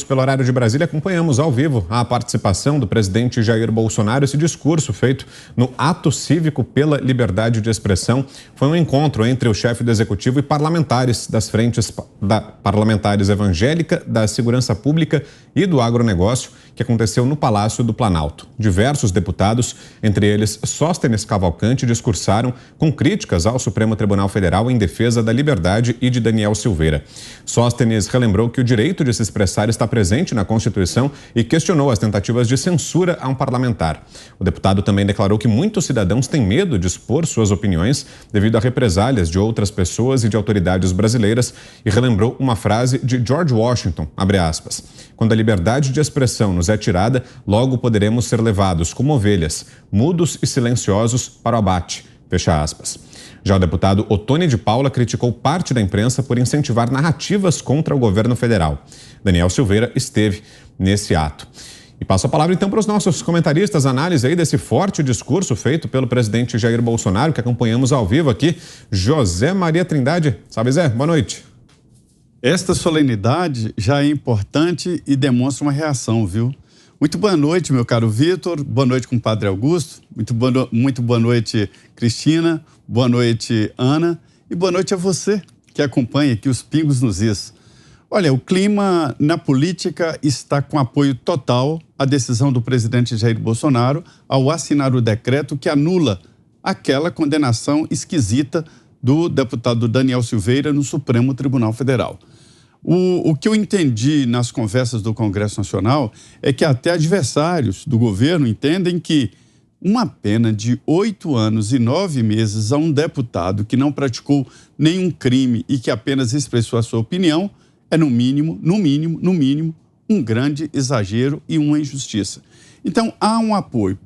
Pelo horário de Brasília, acompanhamos ao vivo a participação do presidente Jair Bolsonaro. Esse discurso feito no Ato Cívico pela Liberdade de Expressão foi um encontro entre o chefe do Executivo e parlamentares das frentes parlamentares evangélica, da segurança pública e do agronegócio, que aconteceu no Palácio do Planalto. Diversos deputados, entre eles Sóstenes Cavalcante, discursaram com críticas ao Supremo Tribunal Federal em defesa da liberdade e de Daniel Silveira. Sóstenes relembrou que o direito de se expressar está presente na Constituição e questionou as tentativas de censura a um parlamentar. O deputado também declarou que muitos cidadãos têm medo de expor suas opiniões devido a represálias de outras pessoas e de autoridades brasileiras e relembrou uma frase de George Washington, abre aspas, quando a liberdade de expressão nos é tirada, logo poderemos ser levados como ovelhas, mudos e silenciosos para o abate, fecha aspas. Já o deputado Ottoni de Paula criticou parte da imprensa por incentivar narrativas contra o governo federal. Daniel Silveira esteve nesse ato. E passo a palavra então para os nossos comentaristas, análise aí desse forte discurso feito pelo presidente Jair Bolsonaro, que acompanhamos ao vivo aqui, José Maria Trindade. Salve, Zé, boa noite. Esta solenidade já é importante e demonstra uma reação, viu? Muito boa noite, meu caro Vitor, boa noite, compadre Augusto, muito boa noite, Cristina, boa noite, Ana, e boa noite a você que acompanha aqui os Pingos nos Is. Olha, o clima na política está com apoio total à decisão do presidente Jair Bolsonaro ao assinar o decreto que anula aquela condenação esquisita do deputado Daniel Silveira no Supremo Tribunal Federal. O que eu entendi nas conversas do Congresso Nacional é que até adversários do governo entendem que uma pena de 8 anos e 9 meses a um deputado que não praticou nenhum crime e que apenas expressou a sua opinião é, no mínimo, um grande exagero e uma injustiça. Então, há um apoio.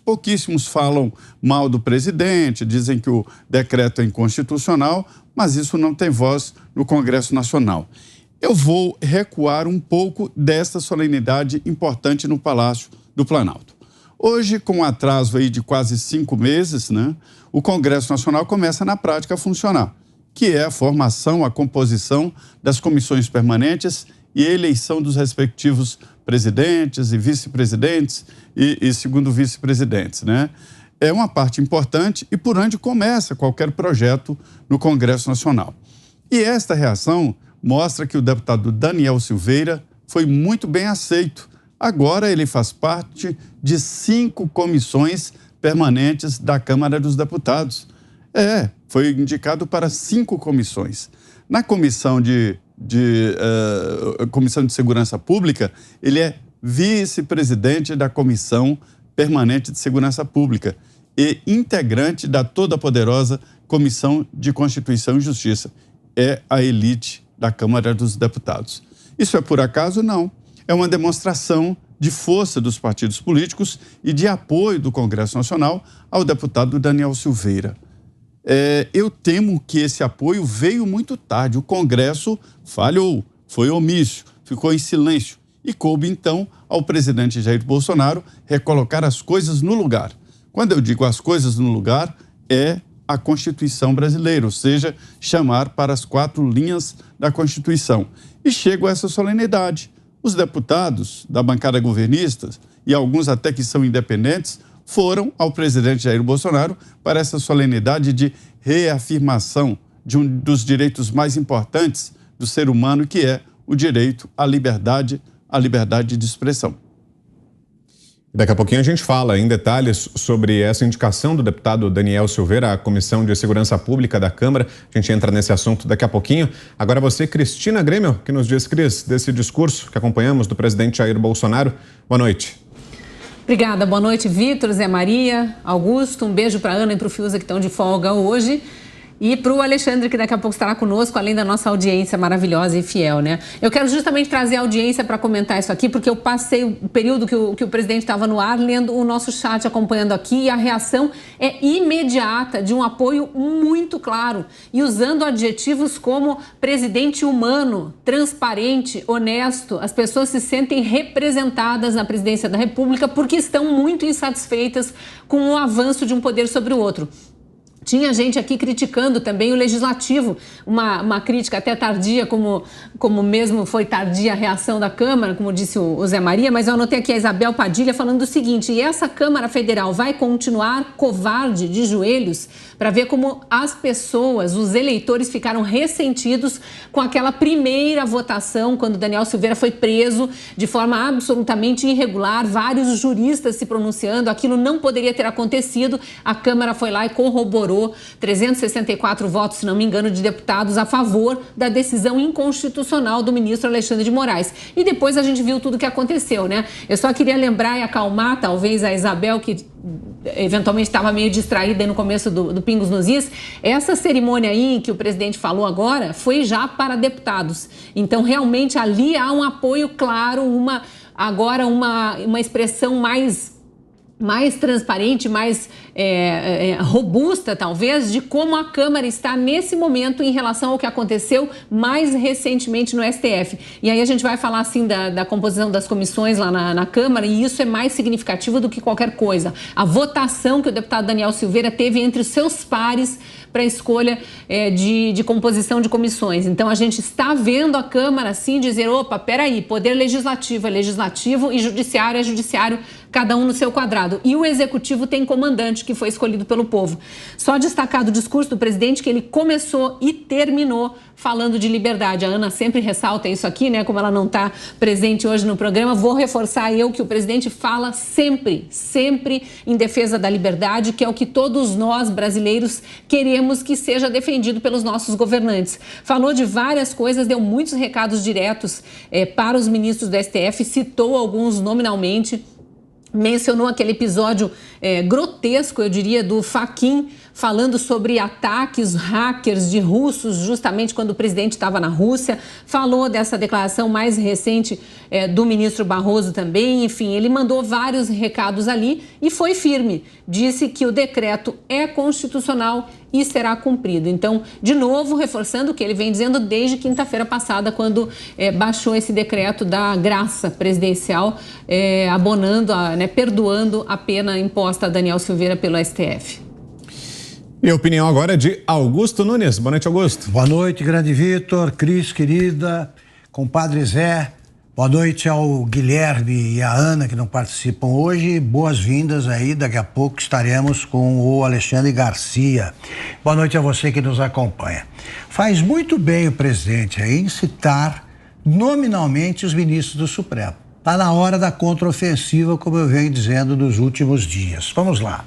Pouquíssimos falam mal do presidente, dizem que o decreto é inconstitucional, mas isso não tem voz no Congresso Nacional. Eu vou recuar um pouco desta solenidade importante no Palácio do Planalto. Hoje, com um atraso aí de quase 5 meses, né, o Congresso Nacional começa na prática a funcionar, que é a formação, a composição das comissões permanentes e a eleição dos respectivos presidentes e vice-presidentes e segundo vice-presidentes, né? É uma parte importante e por onde começa qualquer projeto no Congresso Nacional. E esta reação mostra que o deputado Daniel Silveira foi muito bem aceito. Agora ele faz parte de 5 comissões permanentes da Câmara dos Deputados. Foi indicado para 5 comissões. Na Comissão de Segurança Pública, ele é vice-presidente da Comissão Permanente de Segurança Pública e integrante da toda poderosa Comissão de Constituição e Justiça. É a elite da Câmara dos Deputados. Isso é por acaso? Não. É uma demonstração de força dos partidos políticos e de apoio do Congresso Nacional ao deputado Daniel Silveira. Eu temo que esse apoio veio muito tarde. O Congresso falhou, foi omisso, ficou em silêncio e coube então ao presidente Jair Bolsonaro recolocar as coisas no lugar. Quando eu digo as coisas no lugar, é a Constituição brasileira, ou seja, chamar para as 4 linhas da Constituição. E chego a essa solenidade. Os deputados da bancada governista, e alguns até que são independentes, foram ao presidente Jair Bolsonaro para essa solenidade de reafirmação de um dos direitos mais importantes do ser humano, que é o direito à liberdade de expressão. Daqui a pouquinho a gente fala em detalhes sobre essa indicação do deputado Daniel Silveira à Comissão de Segurança Pública da Câmara. A gente entra nesse assunto daqui a pouquinho. Agora você, Cristina Grêmio, que nos diz, Cris, desse discurso que acompanhamos do presidente Jair Bolsonaro. Boa noite. Obrigada, boa noite, Vitor, Zé Maria, Augusto. Um beijo para a Ana e para o Fiuza, que estão de folga hoje. E para o Alexandre, que daqui a pouco estará conosco, além da nossa audiência maravilhosa e fiel, né? Eu quero justamente trazer a audiência para comentar isso aqui, porque eu passei o período que o presidente estava no ar, lendo o nosso chat, acompanhando aqui, e a reação é imediata, de um apoio muito claro, e usando adjetivos como presidente humano, transparente, honesto. As pessoas se sentem representadas na presidência da República porque estão muito insatisfeitas com o avanço de um poder sobre o outro. Tinha gente aqui criticando também o Legislativo, uma crítica até tardia, como mesmo foi tardia a reação da Câmara, como disse o Zé Maria, mas eu anotei aqui a Isabel Padilha falando o seguinte: e essa Câmara Federal vai continuar covarde de joelhos para ver como as pessoas, os eleitores, ficaram ressentidos com aquela primeira votação, quando Daniel Silveira foi preso de forma absolutamente irregular, vários juristas se pronunciando, aquilo não poderia ter acontecido, a Câmara foi lá e corroborou 364 votos, se não me engano, de deputados a favor da decisão inconstitucional do ministro Alexandre de Moraes. E depois a gente viu tudo o que aconteceu, né? Eu só queria lembrar e acalmar, talvez, a Isabel, que eventualmente estava meio distraída aí no começo do Pingos nos Is. Essa cerimônia aí que o presidente falou agora foi já para deputados. Então, realmente, ali há um apoio claro, uma expressão mais transparente, mais robusta, talvez, de como a Câmara está nesse momento em relação ao que aconteceu mais recentemente no STF. E aí a gente vai falar, assim, da composição das comissões lá na Câmara, e isso é mais significativo do que qualquer coisa. A votação que o deputado Daniel Silveira teve entre os seus pares para a escolha de composição de comissões. Então, a gente está vendo a Câmara, assim, dizer, opa, peraí, poder legislativo é legislativo e judiciário é judiciário, cada um no seu quadrado. E o executivo tem comandante, que foi escolhido pelo povo. Só destacar do discurso do presidente que ele começou e terminou falando de liberdade. A Ana sempre ressalta isso aqui, né? Como ela não está presente hoje no programa, vou reforçar que o presidente fala sempre em defesa da liberdade, que é o que todos nós brasileiros queremos que seja defendido pelos nossos governantes. Falou de várias coisas, deu muitos recados diretos para os ministros do STF, citou alguns nominalmente, mencionou aquele episódio grotesco, eu diria, do Fachin, falando sobre ataques hackers de russos, justamente quando o presidente estava na Rússia. Falou dessa declaração mais recente do ministro Barroso também. Enfim, ele mandou vários recados ali e foi firme. Disse que o decreto é constitucional e será cumprido. Então, de novo, reforçando o que ele vem dizendo desde quinta-feira passada, quando baixou esse decreto da graça presidencial, abonando, perdoando a pena imposta a Daniel Silveira pelo STF. E a opinião agora é de Augusto Nunes. Boa noite, Augusto. Boa noite, grande Vitor, Cris, querida, compadre Zé. Boa noite ao Guilherme e à Ana, que não participam hoje. Boas-vindas aí, daqui a pouco estaremos com o Alexandre Garcia. Boa noite a você que nos acompanha. Faz muito bem o presidente aí em citar nominalmente os ministros do Supremo. Está na hora da contraofensiva, como eu venho dizendo nos últimos dias. Vamos lá.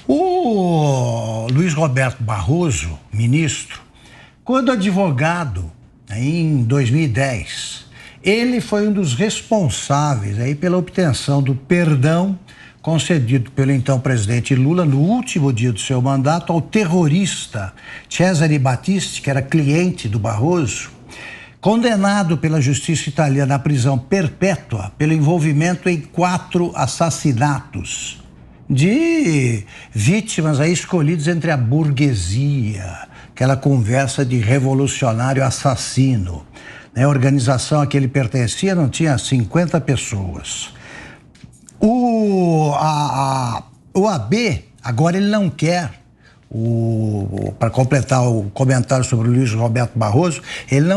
O Luiz Roberto Barroso, ministro, quando advogado, em 2010, ele foi um dos responsáveis aí pela obtenção do perdão concedido pelo então presidente Lula no último dia do seu mandato ao terrorista Cesare Battisti, que era cliente do Barroso, condenado pela justiça italiana à prisão perpétua pelo envolvimento em 4 assassinatos de vítimas aí escolhidas entre a burguesia, aquela conversa de revolucionário assassino. A organização a que ele pertencia não tinha 50 pessoas. O AB, agora ele não quer, para completar o comentário sobre o Luiz Roberto Barroso, ele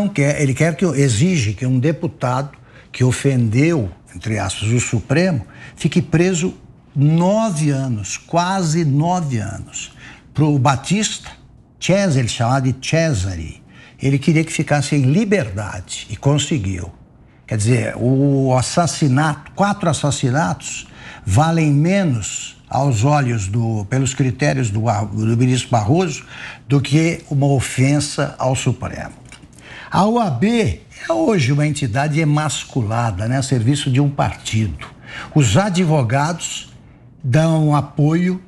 exige que um deputado que ofendeu, entre aspas, o Supremo, fique preso 9 anos, quase 9 anos. Para o Batista, ele chamava de Cesare, ele queria que ficasse em liberdade e conseguiu. Quer dizer, o assassinato, 4 assassinatos valem menos aos olhos pelos critérios do ministro Barroso do que uma ofensa ao Supremo. A OAB é hoje uma entidade emasculada, a serviço de um partido. Os advogados dão apoio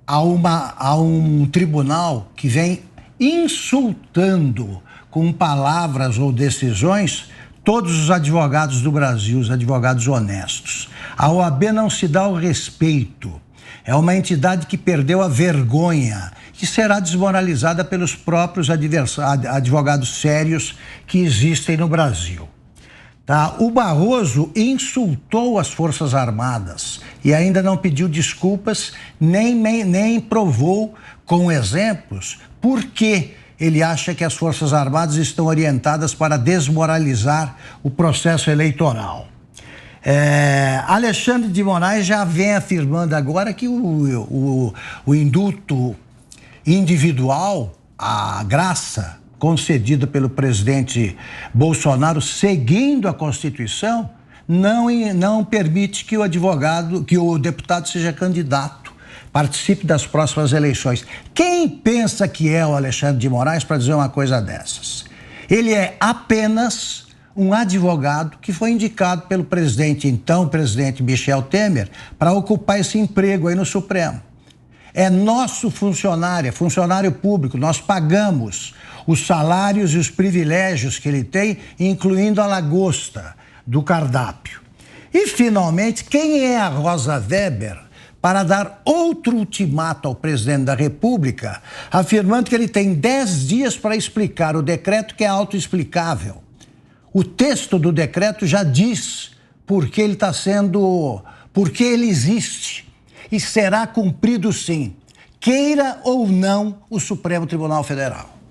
a um tribunal que vem insultando com palavras ou decisões todos os advogados do Brasil, os advogados honestos. A OAB não se dá o respeito. É uma entidade que perdeu a vergonha, que será desmoralizada pelos próprios advogados sérios que existem no Brasil. O Barroso insultou as Forças Armadas e ainda não pediu desculpas, nem provou com exemplos, por que ele acha que as Forças Armadas estão orientadas para desmoralizar o processo eleitoral. Alexandre de Moraes já vem afirmando agora que o indulto individual, a graça concedida pelo presidente Bolsonaro, seguindo a Constituição, não permite que o deputado seja candidato, participe das próximas eleições. Quem pensa que é o Alexandre de Moraes para dizer uma coisa dessas? Ele é apenas um advogado que foi indicado pelo então presidente Michel Temer, para ocupar esse emprego aí no Supremo. É nosso funcionário, é funcionário público, nós pagamos os salários e os privilégios que ele tem, incluindo a lagosta do cardápio. E, finalmente, quem é a Rosa Weber para dar outro ultimato ao presidente da República, afirmando que ele tem 10 dias para explicar o decreto, que é autoexplicável. O texto do decreto já diz por que ele existe e será cumprido sim, queira ou não o Supremo Tribunal Federal.